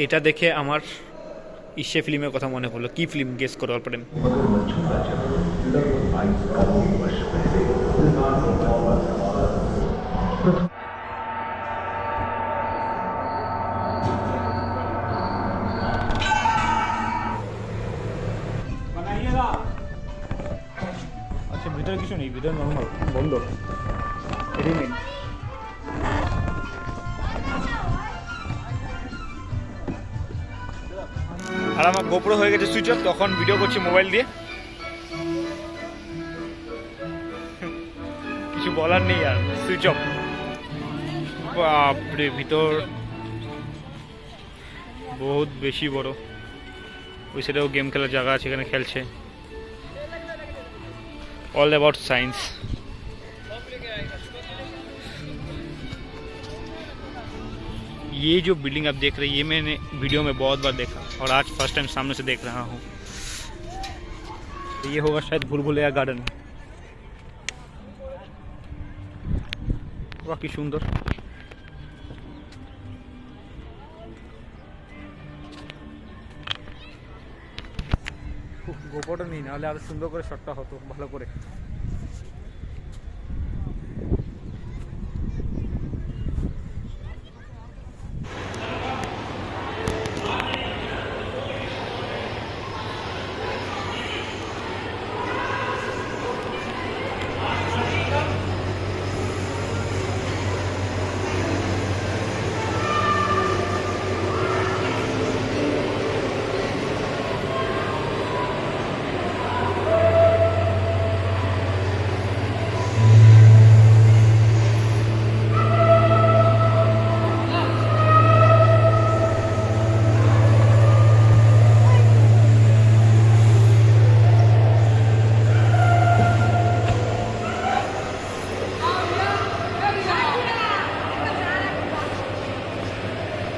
এটা দেখে আমার ইসে ফিল্মের কথা মনে পড়লো। কি ফিল্ম গেস করো পারেন? আচ্ছা ভিতরে কিছু নেই, ভিতরে নর্মাল বন্ধ, এটাই নেই। আর আমার গোপ্রো হয়ে গেছে সুইচ অফ, তখন ভিডিও করছি মোবাইল দিয়ে। কিছু বলার নেই আর, সুইচ অফ। বাপরে, ভিতর বহুত বেশি বড়। ওই সাইডেও গেম খেলার জায়গা আছে, এখানে খেলছে। All about science. ये जो बिल्डिंग आप देख रहे हैं, ये मैंने वीडियो में बहुत बार देखा और आज फर्स्ट टाइम सामने से देख रहा हूँ। ये होगा शायद भूलभुलैया गार्डन। वाह की सुंदर। গোপরটা নেই, নাহলে আরো সুন্দর করে শটটা হতো ভালো করে।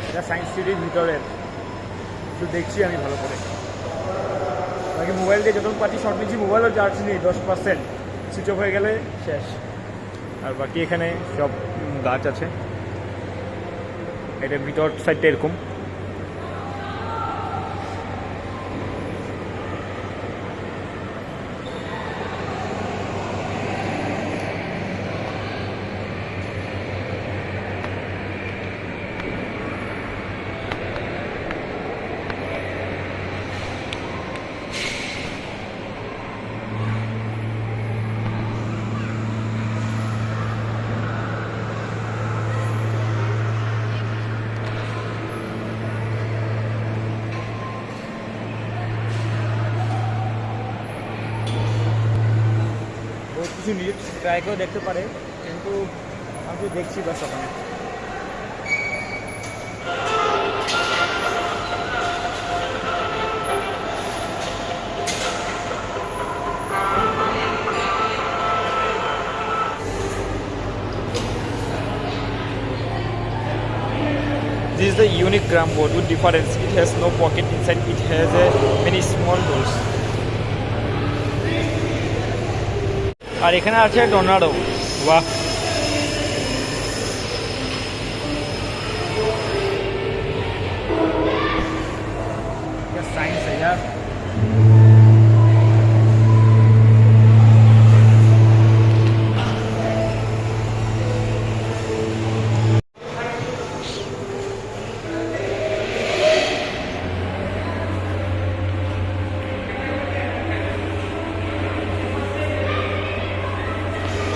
এটা সায়েন্স সিটির ভিতরে একটু দেখছি আমি ভালো করে। বাকি মোবাইল দিয়ে যতক্ষণ পাচ্ছি শর্ট নিচ্ছি, মোবাইলও চার্জ নেই, 10%। সুইচ অফ হয়ে গেলে শেষ। আর বাকি এখানে সব গাছ আছে। এটা ভিতর সাইডটা এরকম। কিছু নিজে ট্রাই করে দেখতে পারে, কিন্তু আমি দেখছি বাস ওখানে। This is the unique gram board with difference. It has no pocket inside. It has a many small holes. আর এখানে আছে টর্নাডো। বাহ, সায়েন্স है यार।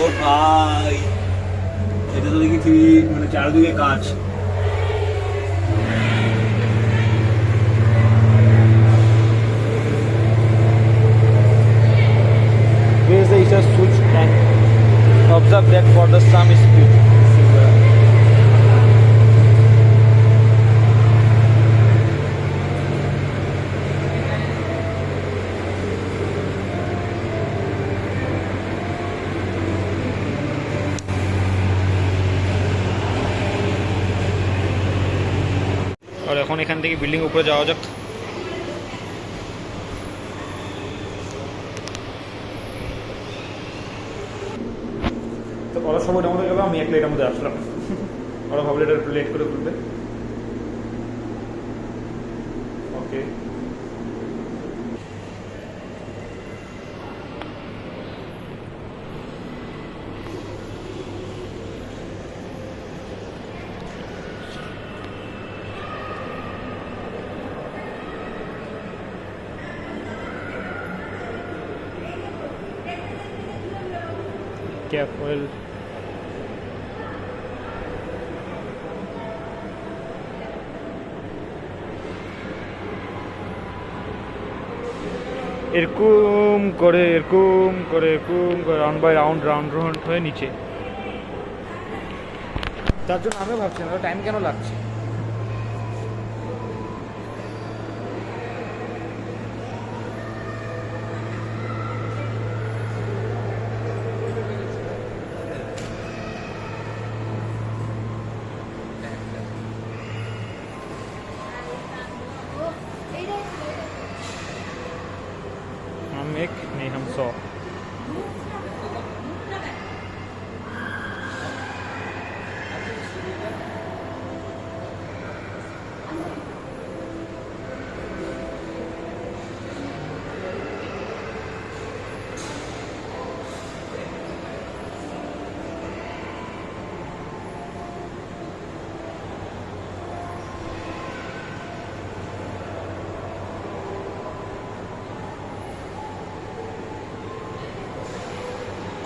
ও ভাই, এটা তো দেখি ঠিক মানে চারদিকে কাজ। Where is the Isha switch tank? Observe that for the some speed. আর এখন এখান থেকে বিল্ডিং উপরে যাওয়া যাক। তো ওরা সবাই আমাদের গেল, আমি একলা এটার মধ্যে আসলাম। ওরা ভাবলে এটা লেট করে তুলবে। ওকে। Careful. এরকম করে রাউন্ড বাই রাউন্ড হয়ে নিচে। তার জন্য আমিও ভাবছিলাম টাইম কেন লাগছে। हम एक नहीं हम 100।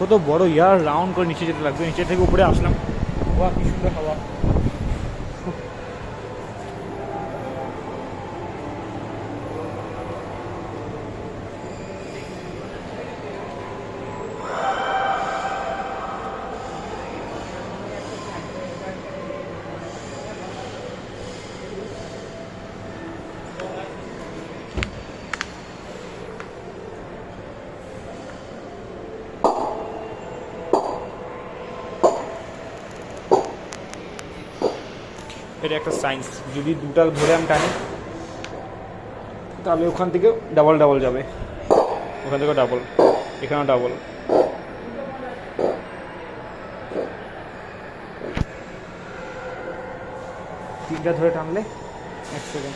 কত বড় ইয়ার রাউন্ড করে নিচে যেতে লাগবে, নিচে থেকে উপরে আসলাম। বাহ কি সুন্দর হাওয়া। এটা একটা সায়েন্স, যদি দুটা ধরে আমি টানি তাহলে ওখান থেকে ডাবল যাবে, ওখান থেকে ডাবল, এখানেও ডাবল। তিনটা ধরে টানলে 1 সেকেন্ড,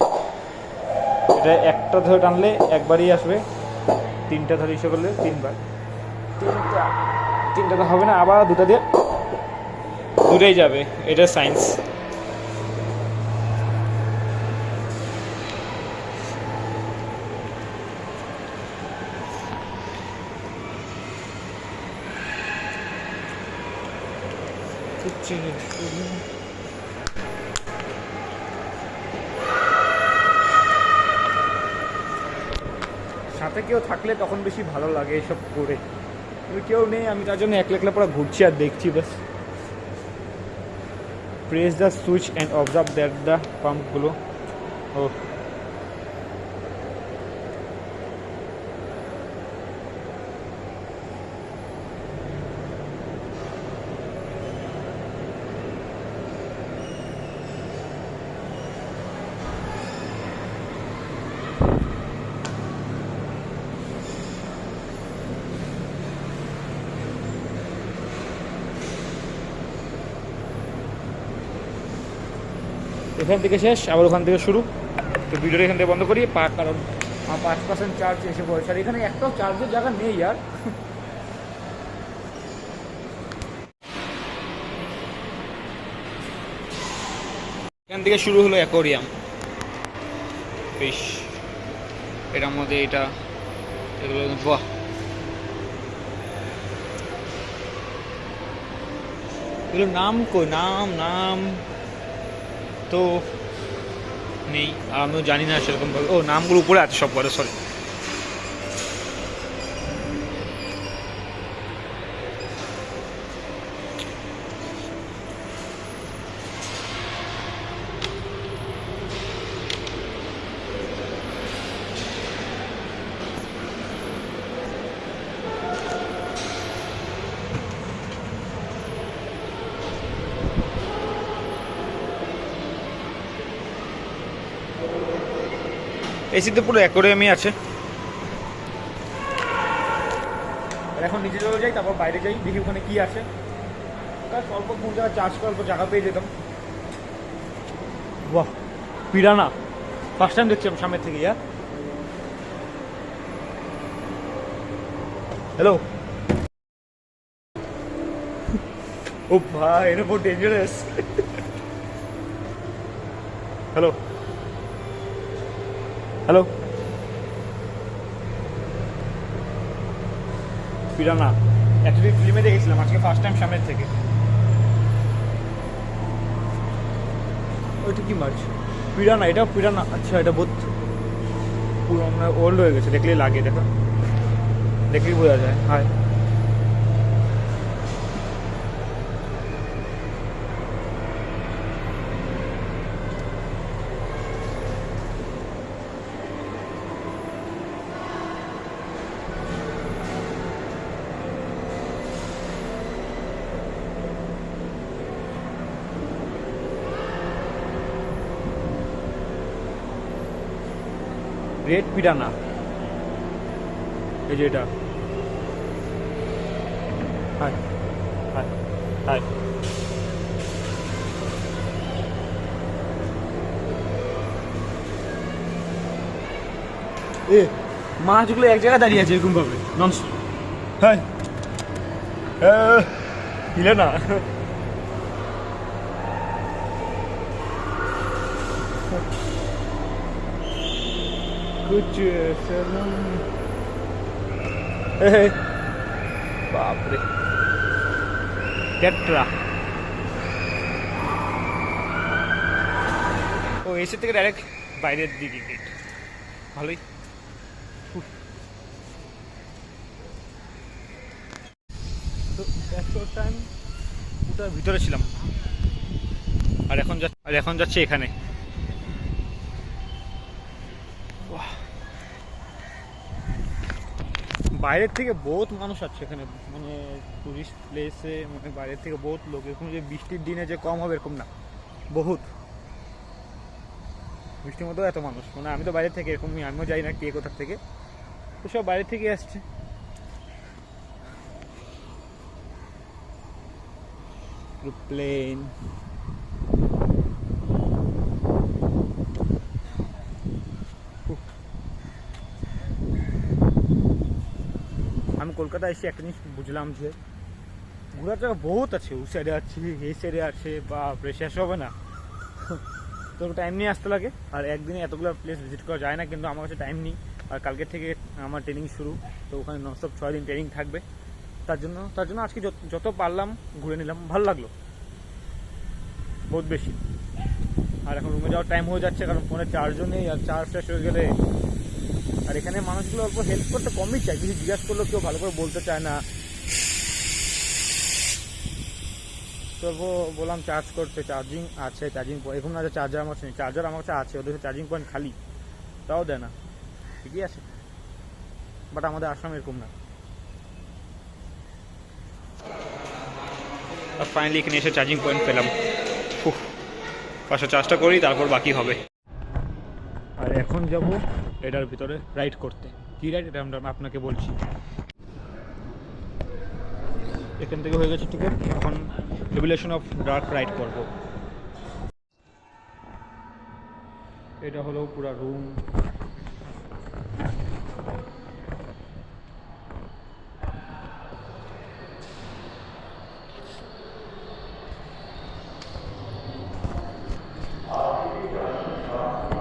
এটা একটা ধরে টানলে একবারই আসবে, তিনটা ধরে ইসে করলে 3বার। তিনটা তো হবে না, আবার দুটা দিয়ে দূরেই যাবে, এটা সায়েন্স। সাথে কেউ থাকলে তখন বেশি ভালো লাগে এসব করে, কিন্তু কেউ নেই, আমি তার জন্য একলা পুরো ঘুরছি আর দেখছি বাস। Press the switch and observe that the পাম্পগুলো। ও এখান থেকে শেষ, আবার ওখান থেকে শুরু। তো ভিডিওটা এখান থেকে বন্ধ করি, কারণ আমার 5% চার্জ এসে পড়েছে, আর এখানে একটাও চার্জের জায়গা নেই আর। এখান থেকে শুরু হলো অ্যাকোয়ারিয়াম ফিশ, এটার মধ্যে এটা এগুলো বাহ, এগুলোর নাম কই, নাম তো নেই, আর আমিও জানি না সেরকমভাবে। ও নামগুলো উপরে আছে সব করে, সরি। এসিতে পুরো অ্যাকোয়ারিয়ামই আছে। এখন নিচে চলে যাই, তারপর বাইরে যাই, দেখি ওখানে কি আছে। তার অল্প কোন জায়গায় চার্জ করে অল্প জায়গা পেয়ে যেতাম। বাহ পিরানা, ফার্স্ট টাইম দেখছিলাম সামনের থেকে। ইয়া হ্যালো। ও ভাই, এটা বহুত dangerous. Hello hello. Piranha actually ফিল্মে দেখেছিলাম, আজকে ফার্স্ট টাইম সামনের থেকে। ওইটা কি মাছ? পিরানা, এটাও পিরানা। আচ্ছা, এটা বহুত পুরোনো, ওল্ড হয়ে গেছে, দেখলেই লাগে। দেখো, দেখলেই বোঝা যায়। হাই, রেড পিরানা, এই যে এটা। High high high. এ মাছগুলো এক জায়গায় দাঁড়িয়ে আছে এরকম ভাবে, নন। হাই, হিলে না। कुछ सनम, बापरे, টেট্রা। ও এসে থেকে ডাইরেক্ট বাইরের দিকে গেট, ভালোই। তো এত টাইম ওটার ভিতরে ছিলাম, আর এখন যাচ্ছি এখানে। বাইরের থেকে বহুত মানুষ আছে এখানে, মানে টুরিস্ট প্লেসে, মানে বাইরের থেকে বহুত লোক। এরকম যে বৃষ্টির দিনে যে কম হবে এরকম না, বহুত। বৃষ্টির মধ্যেও এত মানুষ, মানে আমি তো বাইরে থেকে এরকমই, আমিও যাই না কে কোথার থেকে, তো সব বাইরে থেকে আসছে। প্লেন, আমি কলকাতায় এসে একটা জিনিস বুঝলাম যে ঘোরার জায়গা বহুত আছে। ওই সাইডে আছে, এই সাইডে আছে, বা শেষ হবে না। তো টাইম নিয়ে আসতে লাগে, আর একদিনে এতগুলো প্লেস ভিজিট করা যায় না, কিন্তু আমার কাছে টাইম নেই। আর কালকে থেকে আমার ট্রেনিং শুরু, তো ওখানে ননস্টপ 6 দিন ট্রেনিং থাকবে। তার জন্য আজকে যত পারলাম ঘুরে নিলাম, ভালো লাগলো বহুত বেশি। আর এখন রুমে যাওয়ার টাইম হয়ে যাচ্ছে, কারণ ফোনে চার্জও নেই, আর চার্জ শেষ হয়ে গেলে। আর এখানে মানুষগুলো অল্প হেল্প করতে কমই চায়, কিছু জিজ্ঞাসা করলেও কেউ ভালো করে বলতে চায় না। তো বললাম চার্জ করতে, চার্জিং আছে, চার্জিং এখন না, চার্জার আমার কাছে নেই। চার্জার আমার কাছে আছে, ওদের চার্জিং পয়েন্ট খালি, তাও দেয় না। ঠিকই আছে, বাট আমাদের আসাম এরকম না। আর ফাইনালি এখানে এসে চার্জিং পয়েন্ট পেলাম। ফার্স্টে চার্জটা করি, তারপর বাকি হবে। আর এখন যাব এটার ভিতরে রাইড করতে। কী রাইড এটা আমরা আপনাকে বলছি। এখান থেকে হয়ে গেছে টিকিট, এখন রেভেলেশন অফ ডার্ক রাইড করব। এটা হলো পুরা রুম।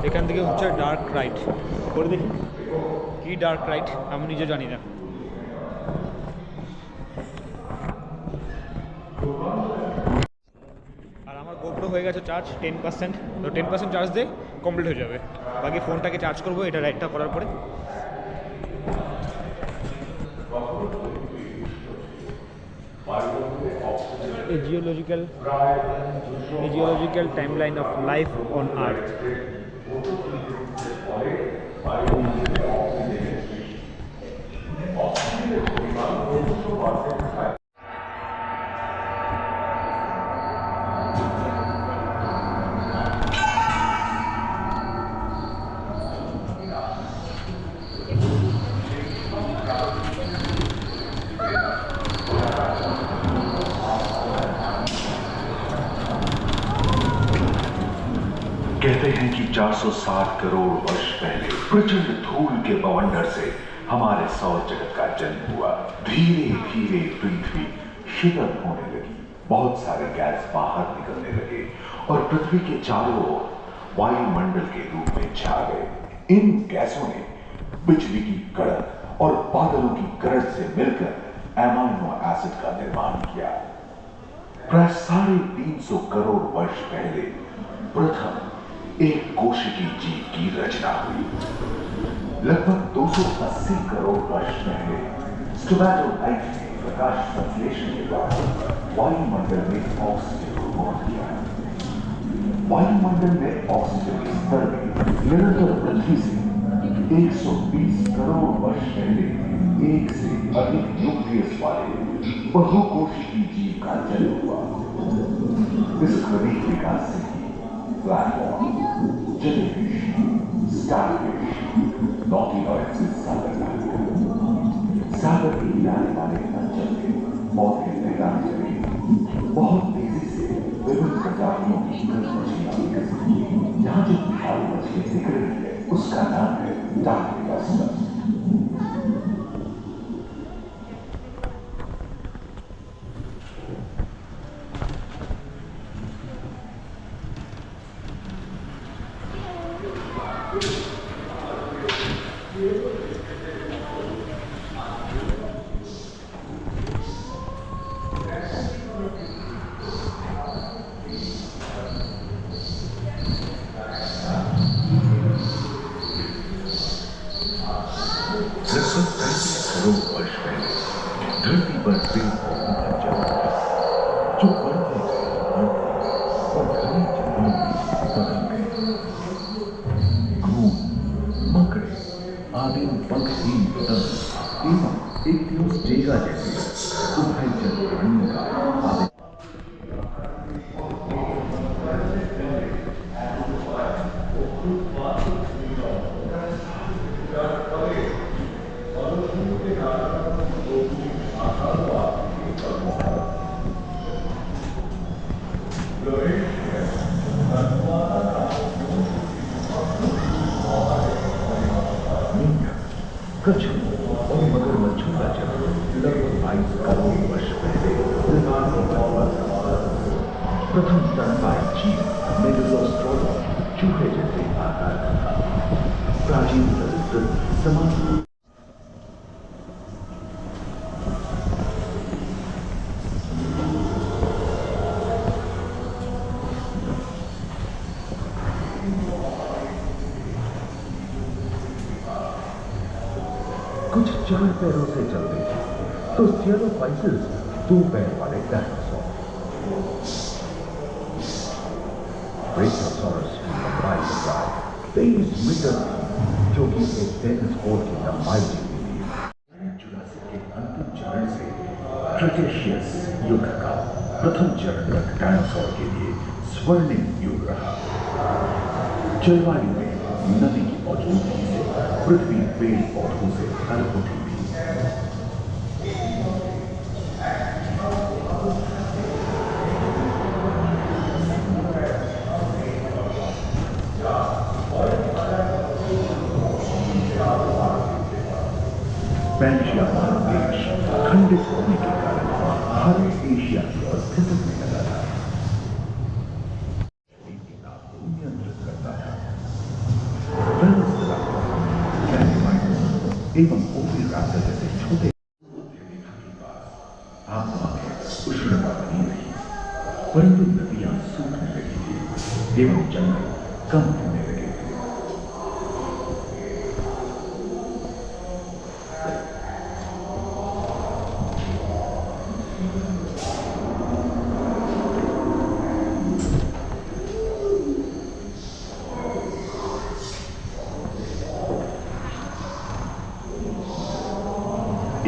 এখান থেকে হচ্ছে ডার্ক রাইড করে দেখি কি ডার্ক রাইড, আমি নিজে জানি না। আর আমার গোপ্রো হয়ে গেছে চার্জ 10%, তো 10% চার্জ দিয়ে কমপ্লিট হয়ে যাবে। বাকি ফোনটাকে চার্জ করবো এটা রাইডটা করার পরে। A geological timeline of life on Earth. कहते हैं कि 460 करोड़ वर्ष पहले प्रचंड धूल के बवंडर से हमारे सौर जगत का जन्म हुआ। धीरे धीरे पृथ्वी शीतल होने लगी, बहुत सारे गैस बाहर निकलने लगे और पृथ्वी के चारों ओर वायुमंडल के रूप में छा गए। इन गैसों ने बिजली की कड़क और बादलों की गरज से मिलकर एमाइनो एसिड का निर्माण किया। प्राय 350 करोड़ वर्ष पहले प्रथम एक कोशिकीय जीव की रचना हुई। लगभग 280 करोड़ वर्ष पहले स्टोमैटोलाइट ने प्रकाश संश्लेषण के द्वारा वायुमंडल में ऑक्सीजन को मोड़ दिया। वायुमंडल में ऑक्सीजन के स्तर में निरंतर वृद्धि से 120 करोड़ वर्ष पहले एक से अधिक न्यूक्लियस वाले बहुकोशिकीय जीव का जन्म हुआ। इस क्रमिक विकास से प्लेटफॉर्म, जेलीफिश, स्टारफिश, नॉटिलॉइड से सागर के किनारे वाले अंचल में पौधे तैयार करें। बहुत तेजी से विभिन्न प्रजातियों की मछलियां विकसित हुई। जहां जो विशाल मछली दिख रही है उसका नाम है डार्विनस। करोड़ वर्ष पहले धरती पर पेड़ पौधों का जन्म हुआ, जो बढ़ते गए और घने जंगलों में बदल गए। घूम, मकड़े, आदिम पंखहीन पतंग एवं इक्तियोस्टेगा जैसे उभयचर प्राणियों का आदि कच्छ और मगरमच्छों का जन्म लगभग 22 करोड़ वर्ष पहले प्रथम स्तनपायी जीव मेगालोस्ट्रोडॉन चूहे जैसे आकार का था। प्राचीन चरित्र समान कुछ 4 पैरों से चलते थे तो स्टेरोफाइसिस 2 पैर वाले डायनासोर। ब्रेकियोसॉरस की लंबाई प्राय 23 मीटर थी, जो कि एक टेनिस कोर्ट की लंबाई जितनी थी। जुरासिक के अंतिम चरण से क्रेटेशियस युग का प्रथम चरण तक डायनासोर के लिए स्वर्णिम युग रहा। जलवायु में नदी की मौजूदगी से पृथ्वी पेड़ पौधों से भर उठी थी। पैंशिया महादेश खंडित होने के कारण भारत एशिया की स्थिति में लगा था। नियंत्रित करता था। एवं ओविराप्टर जैसे छोटे आत्मा में उष्णता बनी रही, परंतु नदियां सूखने लगी थी एवं जंगल कम होने लगे थे।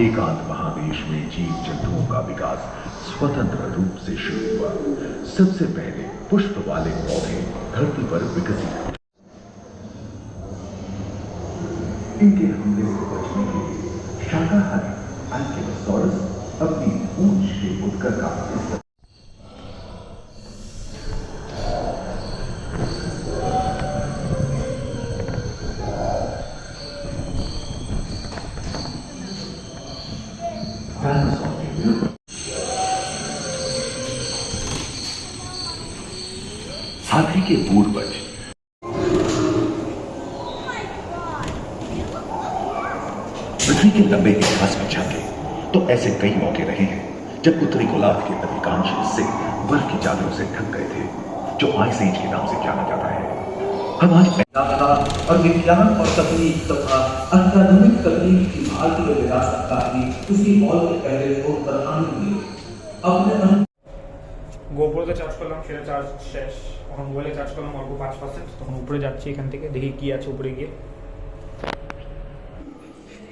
एकांत महादेश में जीव जंतुओं का विकास स्वतंत्र रूप से शुरू हुआ। सबसे पहले पुष्प वाले पौधे धरती पर विकसित हुए। इनके हमले से बचने के लिए शाकाहारी एंकिलोसॉरस अपनी पूंछ के उत्कर का इस्तेमाल हाथी के पूर्वज पृथ्वी के लंबे इतिहास में झांके तो ऐसे कई मौके रहे हैं जब उत्तरी गोलार्ध के अधिकांश हिस्से बर्फ की चादरों से ढक गए थे, जो आइस एज के नाम से जाना जाता है। हम आज और विज्ञान और तकनीक तथा अत्याधुनिक तकनीक की भारतीय विरासत का भी उसी मॉल के पहले फ्लोर पर आनंद लिए। अपने গোপ্রোতে চার্জ করলাম, সেটা চার্জ শেষ। এখন মোবাইলে চার্জ করলাম অল্প 5%। তখন উপরে যাচ্ছি, এখান থেকে দেখি কি আছে উপরে গিয়ে।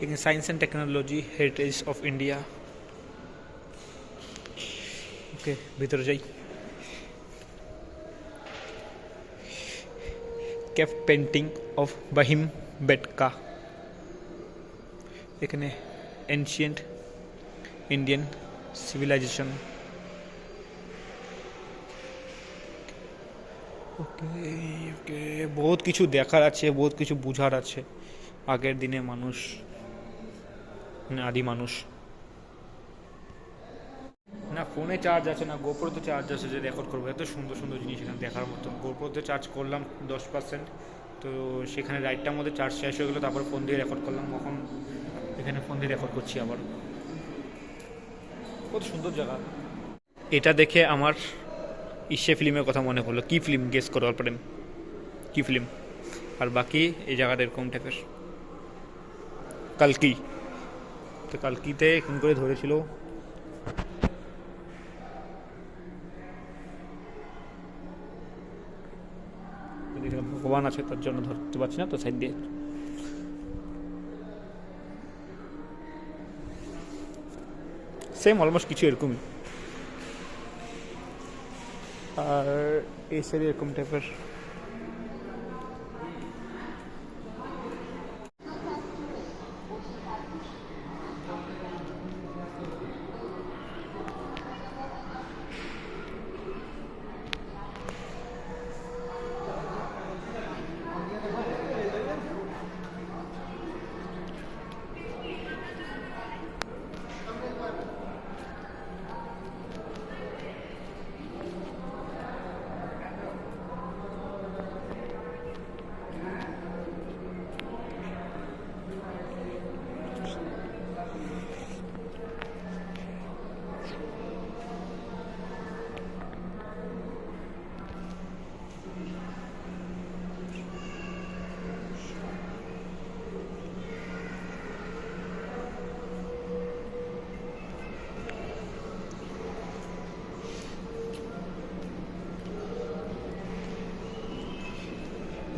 এখানে science and technology heritage of India. Okay, ভিতরে যাই। Cave painting of Bhimbetka. এখানে ancient Indian civilisation. Okay okay, বহুত কিছু দেখার আছে, বহুত কিছু বুঝার আছে। আগের দিনে মানুষ, মানে আদি মানুষ। না ফোনে চার্জ আছে, না গোপ্রোতে চার্জ আছে যে রেকর্ড করবো। এত সুন্দর সুন্দর জিনিস এখানে দেখার মতো। গোপ্রোতে চার্জ করলাম 10%, তো সেখানে রাইটটার মধ্যে চার্জ শেষ হয়ে গেলো। তারপর ফোন দিয়ে রেকর্ড করলাম, এখন এখানে ফোন দিয়ে রেকর্ড করছি আবার। কত সুন্দর জায়গা। এটা দেখে আমার ইসে ফিল্মের কথা মনে পড়লো। কী ফিল্ম গেস করো পারেন, কী ফিল্ম? আর বাকি এই জায়গাটা এরকম টাইপের। কালকি, তো কালকিতে এরকম করে ধরেছিল। ভগবান আছে, তার জন্য ধরতে পারছি না, তো সাইড দিয়ে। সেম অলমোস্ট কিছু এরকমই। আর এই সাইডে এরকম টাইপের।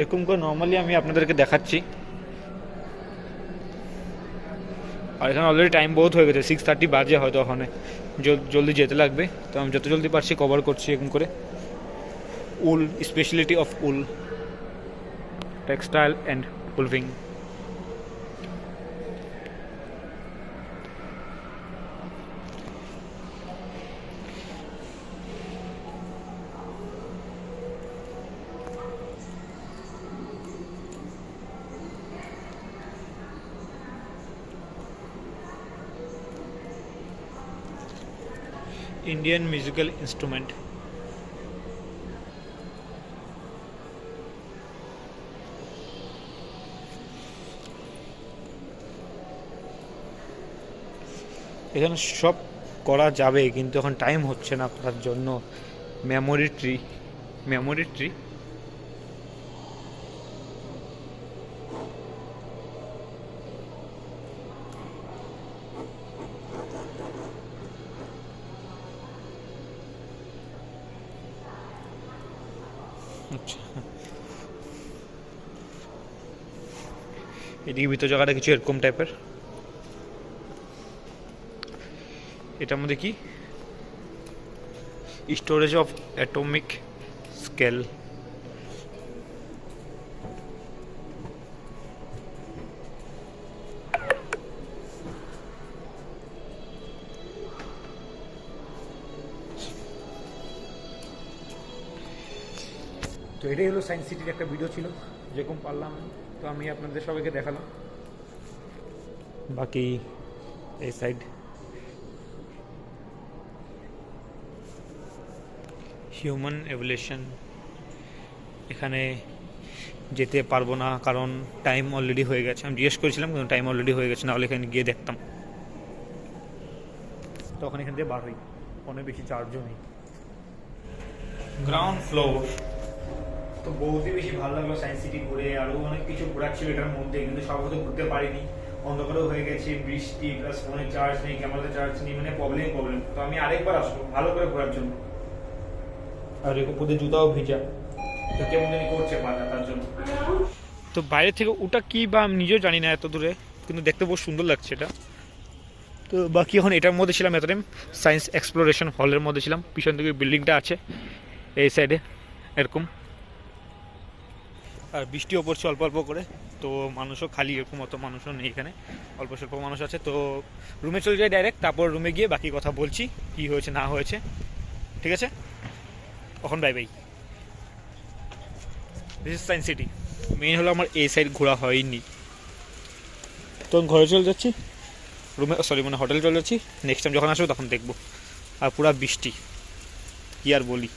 এরকম করে নর্মালি আমি আপনাদেরকে দেখাচ্ছি। আর এখানে অলরেডি টাইম বহুত হয়ে গেছে, 6:30 বাজে হয়তো। ওখানে জলদি যেতে লাগবে, তো আমি যত জলদি পারছি কভার করছি এরকম করে। Wool, speciality of wool, textile and wool weaving. Indian musical instrument. এখানে সব করা যাবে, কিন্তু এখন টাইম হচ্ছে না করার জন্য। Memory tree, memory tree. আচ্ছা, এদিকে ভিতর জায়গাটা কিছু এরকম টাইপের। এটার মধ্যে কি স্টোরেজ অফ অ্যাটমিক স্কেল। তো এটাই হলো সায়েন্স সিটির একটা ভিডিও ছিল, যেরকম পারলাম তো আমি আপনাদের সবাইকে দেখালাম। বাকি এই সাইড হিউম্যান এভলিউশন এখানে যেতে পারবো না, কারণ টাইম অলরেডি হয়ে গেছে। আমি জিজ্ঞেস করেছিলাম কিন্তু টাইম অলরেডি হয়ে গেছে, নাহলে এখানে গিয়ে দেখতাম। তখন এখান থেকে বার হই, অনেক বেশি চার্জও নেই। গ্রাউন্ড ফ্লোর তো বহুতই বেশি ভালো লাগলো সায়েন্স সিটি ঘুরে। আরও অনেক কিছু ঘোরার ছিল এটার মধ্যে, কিন্তু সব হয়তো ঘুরতে পারিনি, অন্ধকারও হয়ে গেছে, বৃষ্টি প্লাস ফোনে চার্জ নেই, ক্যামেরাতে চার্জ নেই, মানে প্রবলেম। তো আমি আরেকবার আসবো ভালো করে ঘোরার জন্য। আর এর উপরে জুতাও ভিজা, তো কেমন জানি করছে পাটা, তার জন্য। তো বাইরে থেকে ওটা কি বা আমি নিজেও জানি না এত দূরে, কিন্তু দেখতে বহু সুন্দর লাগছে এটা। তো বাকি এখন এটার মধ্যে ছিলাম এতদিন, সায়েন্স এক্সপ্লোরেশন হলের মধ্যে ছিলাম। পিছন থেকে বিল্ডিংটা আছে এই সাইডে এরকম, আর বৃষ্টিও পড়ছে অল্প অল্প করে। তো মানুষও খালি, এরকম অত মানুষও নেই এখানে, অল্প স্বল্প মানুষ আছে। তো রুমে চলে যাই ডাইরেক্ট, তারপর রুমে গিয়ে বাকি কথা বলছি কী হয়েছে না হয়েছে, ঠিক আছে? এখন bye bye. This is science city. Main হলো আমার এই সাইড ঘোরা হয়নি, তো ঘরে চলে যাচ্ছি, রুমে হোটেলে চলে যাচ্ছি। নেক্সট টাইম যখন আসবো তখন দেখবো। আর পুরা বৃষ্টি, কি আর বলি।